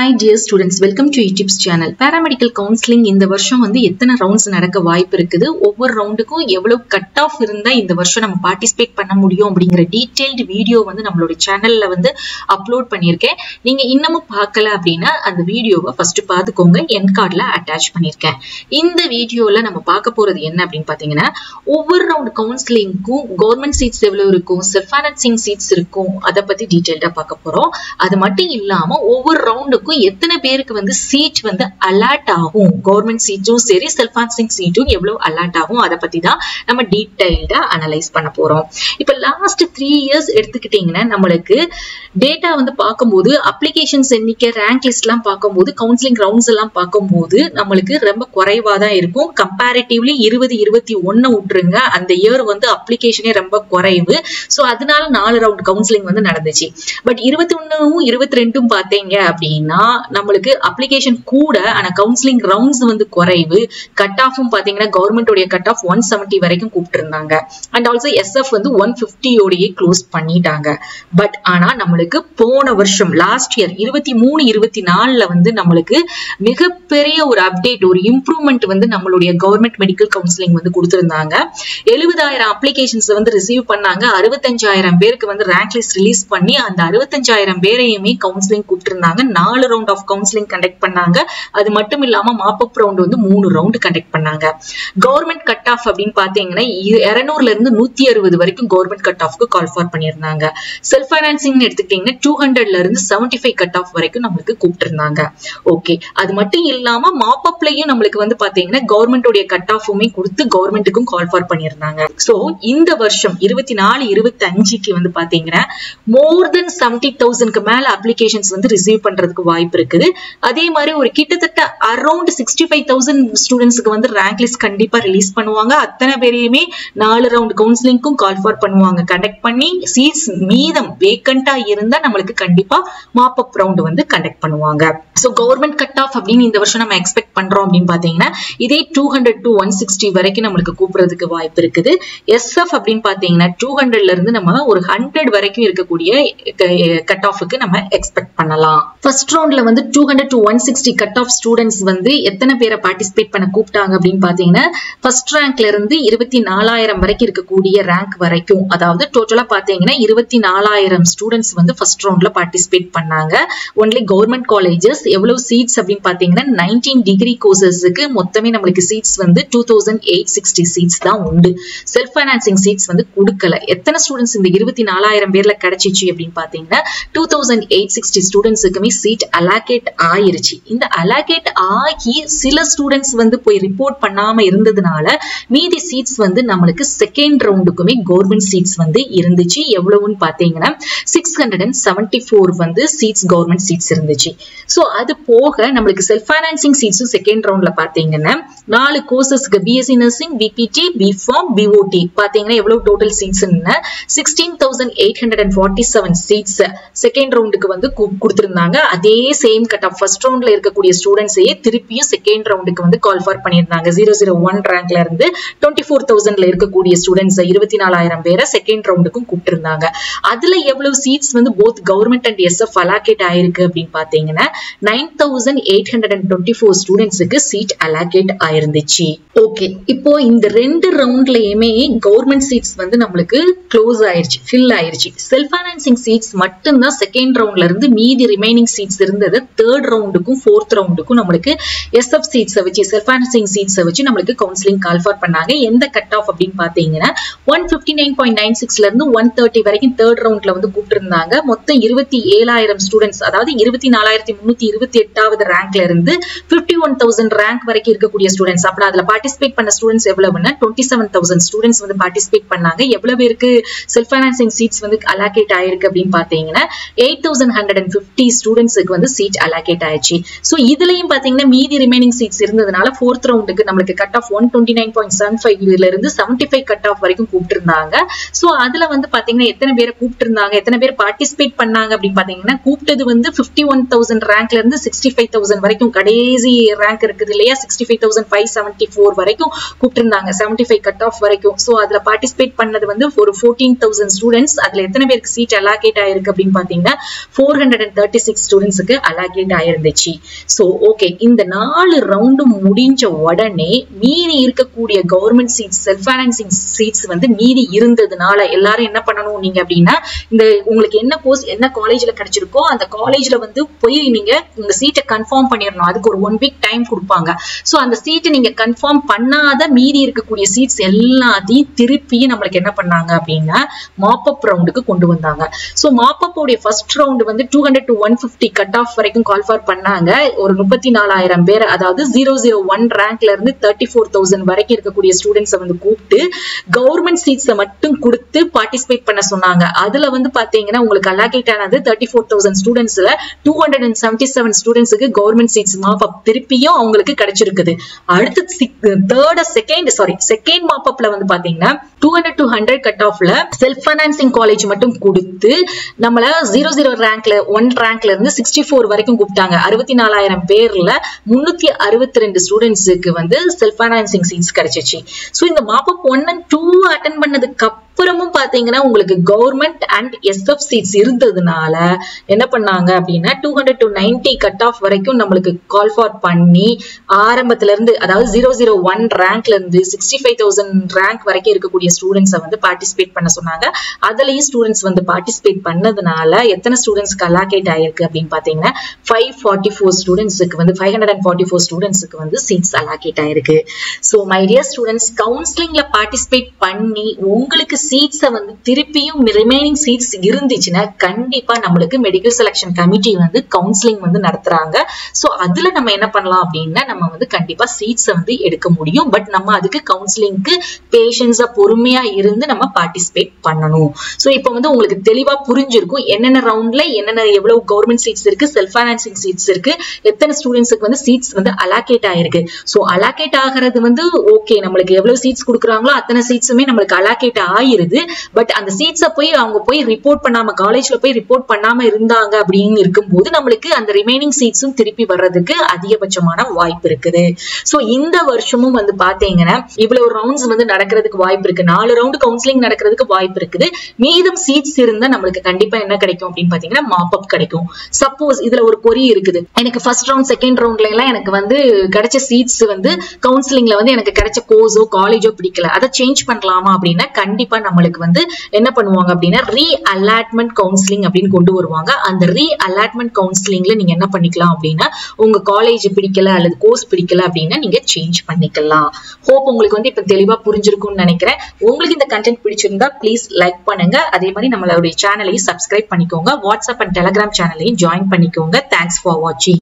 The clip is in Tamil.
Hi dear students, welcome to YouTube's channel. Paramedical counseling இந்த வருஷம் வந்து எத்தனை ரவுண்ட்ஸ் நடக்க வாய்ப்பு இருக்குது, ஒவ்வொரு ரவுண்டுக்கும் எவ்வளவு கட் ஆஃப் இருந்தா இந்த வருஷம் நம்ம பார்ட்டிசிபேட் பண்ண முடியும் அப்படிங்கிற டீடைல்டு வீடியோ வந்து நம்மளோட சேனல்ல வந்து அப்லோட் பண்ணியிருக்கேன். நீங்க இன்னமும் பார்க்கல அப்படின்னா அந்த வீடியோவை ஃபர்ஸ்ட் பார்த்துக்கோங்க, என் கார்ட்ல அட்டாச் பண்ணியிருக்கேன். இந்த வீடியோல நம்ம பார்க்க போறது என்ன அப்படின்னு பாத்தீங்கன்னா, ஒவ்வொரு ரவுண்ட் கவுன்சிலிங்க்கும் கவர்மெண்ட் சீட்ஸ் எவ்வளவு இருக்கும், செல்ஃப் ஃபைனான்சிங் சீட்ஸ் இருக்கும், அதை பத்தி டீடைல்டா பார்க்க போறோம். அது மட்டும் இல்லாம ஒவ்வொரு ரவுண்டுக்கும் எத்தனை பேருக்கு வந்து சீட் வந்து அலாட் ஆகும், கவர்மெண்ட் சீட்டும் சரி செல்ஃப் ஃபைனான்சிங் சீட்டும் எவ்வளவு அலாட் ஆகும், அதை பத்தி தான் நம்ம டீடைல்டா அனலைஸ் பண்ண போறோம். இப்ப லாஸ்ட் 3 இயர்ஸ் எடுத்துக்கிட்டீங்கன்னா நம்மளுக்கு டேட்டா வந்து பார்க்கும்போது அப்ளிகேஷன்ஸ் எண்ணிக்கை, ரேங்க் லிஸ்ட் எல்லாம் பார்க்கும்போது, கவுன்சிலிங் ரவுண்ட்ஸ் எல்லாம் பார்க்கும்போது நம்மளுக்கு ரொம்ப குறைவா தான் இருக்கும். கம்பேரிட்டிவ்லி 2021 விட்டுருங்க, அந்த இயர் வந்து அப்ளிகேஷனே ரொம்ப குறைவு. சோ அதனால 4 ரவுண்ட் கவுன்சிலிங் வந்து நடந்துச்சு. பட் 21 22 பாத்தீங்க அப்படின்னா நம்மளுக்கு அப்ளிகேஷன் கூட, ஆனா கவுன்சிலிங் ரவுண்ட்ஸ் வந்து குறைவு. கட் ஆஃபும் பாத்தீங்கன்னா கவர்மெண்ட் உடைய கட் ஆஃப் 170 வரைக்கும் கூப்பிட்டு இருந்தாங்க. அண்ட் ஆல்சோ SF வந்து 150 ஓடயே க்ளோஸ் பண்ணிட்டாங்க. பட் ஆனா நம்மளுக்கு போன வருஷம் லாஸ்ட் இயர் 23 24ல வந்து நம்மளுக்கு மிகப்பெரிய ஒரு அப்டேட், ஒரு இம்ப்ரூவ்மெண்ட் வந்து நம்மளுடைய கவர்மெண்ட் மெடிக்கல் கவுன்சிலிங் வந்து கொடுத்திருந்தாங்க. 70,000 அப்ளிகேஷன்ஸ் வந்து ரிசீவ் பண்ணாங்க. 65,000 பேருக்கு வந்து ரேங்க் லிஸ்ட் ரிலீஸ் பண்ணி அந்த 65,000 பேரையுமே கவுன்சிலிங் கூப்பிட்டு இருந்தாங்க. 4 ரவுண்ட் ஆஃப் கவுன்சிலிங் கண்டக்ட் பண்ணாங்க. அது மட்டும் இல்லாம மாப்பப் ரவுண்ட் வந்து 3 ரவுண்ட் கண்டக்ட் பண்ணாங்க. கவர்மெண்ட் கட் ஆஃப் அப்படின்னு பாத்தீங்கன்னா 200ல இருந்து 160 வரைக்கும் கவர்மெண்ட் கட் ஆஃப்க்கு கால் ஃபார் பண்ணியிருந்தாங்க. செல்ஃப் ஃபைனான்சிங் எடுத்துக்கிட்டீங்கன்னா 200ல இருந்து 75 கட் ஆஃப் வரைக்கும் நம்மளுக்கு கூப்பிட்டு இருந்தாங்க. ஓகே, அது மட்டும் இல்லாம மாப்பப்லயும் நம்மளுக்கு வந்து பாத்தீங்கன்னா கவர்மெண்டோட கட் ஆஃபுமே கொடுத்து கவர்மெண்ட்டுக்கும் கால் ஃபார் பண்ணியிருந்தாங்க. சோ இந்த வருஷம் 24 25க்கு வந்து பாத்தீங்கன்னா மோர் தென் 70,000க்கு மேல அப்ளிகேஷன்ஸ் வந்து ரிசீவ் பண்றதுக்கு வாய்ப்பு இருக்குது. அதே மாதிரி ஒரு கிட்டத்தட்ட அரௌண்ட் 65,000 ஸ்டூடெண்ட்ஸ்க்கு வந்து ரேங்க் லிஸ்ட் கண்டிப்பா ரிலீஸ் பண்ணுவாங்க. அத்தனை பேரையுமே 4 ரவுண்ட் கவுன்சிலிங்க்கும் கால் ஃபார் பண்ணுவாங்க. கண்டக்ட் பண்ணி சீட்ஸ் மீதம் வேக்கண்டா இருந்தா நம்மளுக்கு கண்டிப்பா மாப்பப் ரவுண்ட் வந்து கண்டக்ட் பண்ணுவாங்க. சோ கவர்மெண்ட் கட் ஆஃப் அப்படின்னு இந்த வருஷம் நம்ம எக்ஸ்பெக்ட் பண்றோம் அப்படின்னு பாத்தீங்கன்னா இதே 200 to 160 வரைக்கும் நம்மளுக்கு கூப்பிடுறதுக்கு வாய்ப்பு இருக்குது. SF அப்படின்னு பாத்தீங்கன்னா 200ல இருந்து நம்ம ஒரு 100 வரைக்கும் இருக்கக்கூடிய கட் ஆஃப்க்கு நம்ம எக்ஸ்பெக்ட் பண்ணலாம். ஃபர்ஸ்ட் ரவுண்ட்ல வந்து 200 to 160 கட் ஆஃப் ஸ்டூடெண்ட்ஸ் வந்து எத்தனை பேரை பார்ட்டிசிபேட் பண்ண கூப்பிட்டாங்க அப்படின்னு பாத்தீங்கன்னா ஃபர்ஸ்ட் ரேங்க்ல இருந்து 24,000 வரைக்கும் இருக்கக்கூடிய ரேங்க் வரைக்கும், அதாவது டோட்டலா பாத்தீங்கன்னா 24,000 ஸ்டூடெண்ட்ஸ் வந்து ஃபர்ஸ்ட் ரவுண்ட்ல பார்ட்டிசிபேட் பண்ணாங்க. Only government colleges. எவ்வளவு சீட்ஸ் அப்படின்னு பாத்தீங்கன்னா 19 டிகிரி கோர்சஸ்க்கு மொத்தமே நம்மளுக்கு சீட்ஸ் வந்து 2,860 சீட்ஸ் தான் உண்டு. செல்ஃப் ஃபைனான்சிங் சீட்ஸ் வந்து கொடுக்கல. எத்தனை ஸ்டூடெண்ட்ஸ் இந்த 24,000 பேர்ல கிடைச்சிச்சு அப்படின்னு பாத்தீங்கன்னா 2,860 ஸ்டூடெண்ட்ஸுக்குமே சீட் அலாகேட் ஆயிருச்சு. இந்த அலாகேட் ஆகி சில ஸ்டூடெண்ட்ஸ் வந்து போய் ரிப்போர்ட் பண்ணாம இருந்ததுனால மீதி சீட்ஸ் வந்து நம்மளுக்கு செகண்ட் ரவுண்டுக்குமே கவர்மெண்ட் சீட்ஸ் வந்து இருந்துச்சு. எவ்வளவுன்னு பாத்தீங்கன்னா 674 வந்து சீட்ஸ் கவர்மெண்ட் சீட்ஸ் இருந்துச்சு. சோ அது போக நம்மளுக்கு செல்ஃப் ஃபைனான்சிங் சீட்ஸும் செகண்ட் ரவுண்ட்ல பாத்தீங்கன்னா 4 கோர்சஸ்க்கு BSc nursing, BPT, BPharm, BOT பாத்தீங்கன்னா எவ்வளவு டோட்டல் சீட்ஸ் 16,847 சீட்ஸ் செகண்ட் ரவுண்டுக்கு வந்து கொடுத்திருந்தாங்க. அதே சேம் கட் ஆஃப் ஃபர்ஸ்ட் ரவுண்ட்ல இருக்கக்கூடிய ஸ்டூடெண்ட்ஸையே திருப்பியும் செகண்ட் ரவுண்டுக்கு வந்து கால் ஃபார் பண்ணியிருந்தாங்க. 001 ரேங்க்ல இருந்து 24,000ல இருக்கக்கூடிய ஸ்டூடெண்ட்ஸ் 24,000 பேரை செகண்ட் ரவுண்டுக்கும் கூப்பிட்டிருந்தாங்க. அதுல எவ்வளவு சீட்ஸ் வந்து both government and SF allocate ஆயிருக்கு அப்படின்னு பாத்தீங்கன்னா 9,824 ஸ்டூடெண்ட்ஸுக்கு சீட் அலாகேட் ஆயிருந்துச்சு. ஓகே, இப்போ இந்த 2 ரவுண்ட்லயுமே கவர்மெண்ட் சீட்ஸ் வந்து நம்மளுக்கு க்ளோஸ் ஆயிருச்சு, ஃபில் ஆயிருச்சு. செல்ஃப் ஃபைனான்சிங் சீட்ஸ் மட்டும்தான் செகண்ட் ரவுண்ட்ல இருந்து மீதி ரிமைனிங் சீட்ஸ் இருந்தது தேர்ட் ரவுண்டுக்கும் ஃபோர்த் ரவுண்டுக்கும் நம்மளுக்கு SF சீட்ஸை வச்சு, செல்ஃப் ஃபைனான்சிங் சீட்ஸை வச்சு நம்மளுக்கு கவுன்சிலிங் கால் ஃபார் பண்ணாங்க. எந்த கட் ஆஃப் அப்படின்னு பாத்தீங்கன்னா 159.96ல இருந்து 130 வரைக்கும் தேர்ட் ரவுண்ட்ல வந்து கூப்பிட்டிருந்தாங்க. மொத்தம் 27,000 ஸ்டூடெண்ட்ஸ், அதாவது 24,328வது ரேங்க்ல இருந்து 51,000 ரேங்க் வரைக்கும் இருக்கக்கூடிய ஸ்டூடெண்ட்ஸ். அப்ப அதுல பார்ட்டிசிபேட் பண்ண ஸ்டூடெண்ட்ஸ் எவ்வளவுன்னா 27,000 ஸ்டூடெண்ட்ஸ் வந்து பார்ட்டிசிபேட் பண்ணாங்க. எவ்வளவு பேருக்கு செல்ஃப் ஃபைனான்சிங் சீட்ஸ் வந்து அலாகேட் ஆயிருக்கு அப்படின்னு பாத்தீங்கன்னா 8,150 ஸ்டூடெண்ட்ஸ்க்கு வந்து சீட் அலாகேட் ஆயிடுச்சு. சோ இதுலயும் பாத்தீங்கன்னா மீதி ரிமைனிங் சீட்ஸ் இருந்ததுனால ஃபோர்த் ரவுண்டுக்கு நம்மளுக்கு கட் ஆஃப் 129.75ல இருந்து 75 கட் ஆஃப் வரைக்கும் கூப்பிட்டிருந்தாங்க. சோ அதுல வந்து பாத்தீங்கன்னா எத்தனை பேரை கூப்பிட்டிருந்தாங்க, எத்தனை பேர் பார்ட்டிசிபேட் பண்ணாங்க அப்படின்னு பாத்தீங்கன்னா கூப்பிட்டது வந்து 51,000 ரேங்க்ல இருந்து 65,000 வரைக்கும் கடைசி ரேங்க் இருக்குது இல்லையா, 65,574 வரைக்கும் கூப்பிட்டிருந்தாங்க, 75 கட் ஆஃப் வரைக்கும். சோ அதுல பார்ட்டிசிபேட் பண்ணது வந்து ஒரு 14,000 ஸ்டூடெண்ட்ஸ். அதுல எத்தனை பேருக்கு சீட் அலாகேட் ஆயிருக்கு அப்படின்னு பாத்தீங்கன்னா 436 ஸ்டூடெண்ட்ஸ்க்கு அலோகேட் ஆயிருந்துச்சு. சோ ஓகே, இந்த 4 ரவுண்டு முடிஞ்ச உடனே மீதி இருக்கக்கூடிய government seats, self financing seats வந்து மீதி இருந்ததுனால எல்லாரும் என்ன பண்ணணும் நீங்க அப்படின்னா, இந்த உங்களுக்கு என்ன கோர்ஸ் என்ன காலேஜ்ல கிடைச்சிருக்கோ அந்த காலேஜ்ல வந்து போய் நீங்க உங்க சீட்டை கன்ஃபார்ம் பண்ணிடணும். அதுக்கு ஒரு 1 வீக் டைம் கொடுப்பாங்க. சோ அந்த சீட்டை நீங்க கன்ஃபார்ம் பண்ணாத மீதி இருக்கக்கூடிய சீட்ஸ் எல்லாத்தையும் திருப்பி நம்மளுக்கு என்ன பண்ணாங்க அப்படின்னா மாப் அப் ரவுண்டுக்கு கொண்டு வந்தாங்க. சோ மாப் அப் உடைய ஃபர்ஸ்ட் ரவுண்ட் வந்து 200 to 150 கட் ஆஃப் வரைக்கும் கால் ஃபார் பண்ணாங்க. ஒரு 34,000 பேர், அதாவது 001 ரேங்க்ல இருந்து 34,000 வரைக்கும் இருக்கக்கூடிய ஸ்டூடெண்ட்ஸ் வந்து கூப்பிட்டு கவர்மெண்ட் சீட்ஸை மட்டும் கொடுத்து பார்ட்டிசிபேட் பண்ண சொன்னாங்க. அதுல வந்து பாத்தீங்கன்னா உங்களுக்கு அலோகேட் ஆனது 34,000 ஸ்டூடெண்ட்ஸ்ல 277 ஸ்டூடெண்ட்ஸ்க்கு கவர்மெண்ட் சீட்ஸ் மாப் அப் திருப்பியும் அவங்களுக்கு கிடைச்சிருக்குது. அடுத்து செகண்ட் மாப் அப்ல வந்து பாத்தீங்கன்னா 200 to 100 கட் ஆஃப்ல செல்ஃப் ஃபைனான்சிங் காலேஜ் மட்டும் கொடுத்து நம்மள 00 ரேங்க்ல 1 ரேங்க்ல இருந்து 64 வரைக்கும் கூப்பிட்டாங்க. 64,000 பேர்ல 362 ஸ்டூடெண்ட்ஸ்க்கு வந்து செல்ஃப் ஃபைனான்சிங் சீட்ஸ் கிடைச்சிச்சு. சோ இந்த மாப் அப் 1 and 2 அட்டெண்ட் பண்ணதுக்கு அப்புறமும் பாத்தீங்கன்னா உங்களுக்கு கவர்மெண்ட் அண்ட் SF சீட்ஸ் இருந்ததுனால என்ன பண்ணாங்க அப்படின்னா 200 to 90 கட் ஆஃப் வரைக்கும் நம்மளுக்கு கால் ஃபார் பண்ணி ஆரம்பத்துல இருந்து, அதாவது 001 ரேங்க்ல இருந்து 65,000 ரேங்க் வரைக்கும் இருக்கக்கூடிய ஸ்டூடெண்ட்ஸை வந்து பார்ட்டிசிபேட் பண்ண சொன்னாங்க. அதுலயும் ஸ்டூடெண்ட்ஸ் வந்து பார்ட்டிசிபேட் பண்ணதுனால எத்தனை ஸ்டூடெண்ட்ஸ்க்கு அலோகேட் ஆயிருக்கு அப்படின்னு பாத்தீங்கன்னா 544 ஸ்டூடெண்ட்ஸ்க்கு வந்து சீட்ஸ் அலோகேட் ஆயிருக்கு. சோ மை டியர் ஸ்டூடெண்ட்ஸ், கவுன்சிலிங்ல பார்ட்டிசிபேட் பண்ணி உங்களுக்கு சீட்ஸை வந்து திருப்பியும் ரிமைனிங் சீட்ஸ் இருந்துச்சுன்னா கண்டிப்பா நம்மளுக்கு மெடிக்கல் செலக்ஷன் கமிட்டி வந்து கவுன்சிலிங் வந்து நடத்துறாங்க. சோ அதுல நம்ம என்ன பண்ணலாம் அப்படின்னா நம்ம வந்து கண்டிப்பா சீட்ஸை வந்து எடுக்க முடியும். பட் நம்ம அதுக்கு கவுன்சிலிங்க்கு பேஷன்ஸா பொறுமையா இருந்து நம்ம பார்ட்டிசிபேட் பண்ணணும். சோ இப்போ வந்து உங்களுக்கு தெளிவா புரிஞ்சிருக்கும் என்னென்ன ரவுண்ட்ல என்னென்ன எவ்வளவு கவர்மெண்ட் சீட்ஸ் இருக்கு, செல்ஃப் ஃபைனான்சிங் சீட்ஸ் இருக்கு, எத்தனை ஸ்டூடெண்ட்ஸ்க்கு வந்து சீட்ஸ் வந்து அலோகேட் ஆயிருக்கு. சோ அலோகேட் ஆகிறது வந்து ஓகே, நம்மளுக்கு எவ்வளவு சீட்ஸ் கொடுக்குறாங்களோ அத்தனை சீட்ஸுமே நம்மளுக்கு அலோகேட் ஆயிருது. பட் அந்த சீட்ஸை அவங்க போய் ரிப்போர்ட் பண்ணாம, காலேஜ்ல போய் ரிப்போர்ட் பண்ணாம இருந்தாங்க அப்படின்னு இருக்கும்போது நம்மளுக்கு அந்த ரிமைனிங் சீட்ஸும் திருப்பி வர்றதுக்கு அதிகபட்சமான வாய்ப்பு இருக்குது. சோ இந்த வருஷமும் வந்து பாத்தீங்கன்னா இவ்வளவு ரவுண்ட்ஸ் வந்து நடக்கிறதுக்கு வாய்ப்பு இருக்கு. 4 ரவுண்ட் கவுன்சிலிங் நடக்கிறதுக்கு வாய்ப்பு இருக்குது. மீதம் சீட்ஸ் இருந்தா நம்மளுக்கு கண்டிப்பா என்ன கிடைக்கும் அப்படின்னு பாத்தீங்கன்னா மாப் அப் கிடைக்கும். சப்போஸ் இதுல ஒரு கொரி இருக்குது, எனக்கு ஃபர்ஸ்ட் ரவுண்ட் செகண்ட் ரவுண்ட்ல எல்லாம் எனக்கு வந்து கிடைச்ச சீட்ஸ் வந்து கவுன்சிலிங்ல வந்து எனக்கு கிடைச்ச கோர்ஸோ காலேஜோ பிடிக்கல, அதை சேஞ்ச் பண்ணலாமா அப்படின்னா கண்டிப்பா நம்மளுக்கு வந்து என்ன பண்ணுவாங்க அப்படின்னா ரீ அலாட்மெண்ட் கவுன்சிலிங் அப்படின்னு கொண்டு வருவாங்க. அந்த ரீ அலாட்மெண்ட் கவுன்சிலிங்ல நீங்க என்ன பண்ணிக்கலாம் அப்படின்னா உங்க காலேஜ் பிடிக்கல அல்லது கோர்ஸ் பிடிக்கல அப்படின்னா நீங்க சேஞ்ச் பண்ணிக்கலாம். ஹோப் உங்களுக்கு வந்து இப்ப தெளிவா புரிஞ்சிருக்கும்னு நினைக்கிறேன். உங்களுக்கு இந்த கண்டென்ட் பிடிச்சிருந்தா ப்ளீஸ் லைக் பண்ணுங்க. அதே மாதிரி நம்மளுடைய சேனலையும் சப்ஸ்கிரைப் பண்ணிக்கோங்க. வாட்ஸ்அப் அண்ட் டெலிகிராம் சேனலையும் ஜாயின் பண்ணிக்கோங்க. தேங்க்ஸ் ஃபார் வாட்சிங்.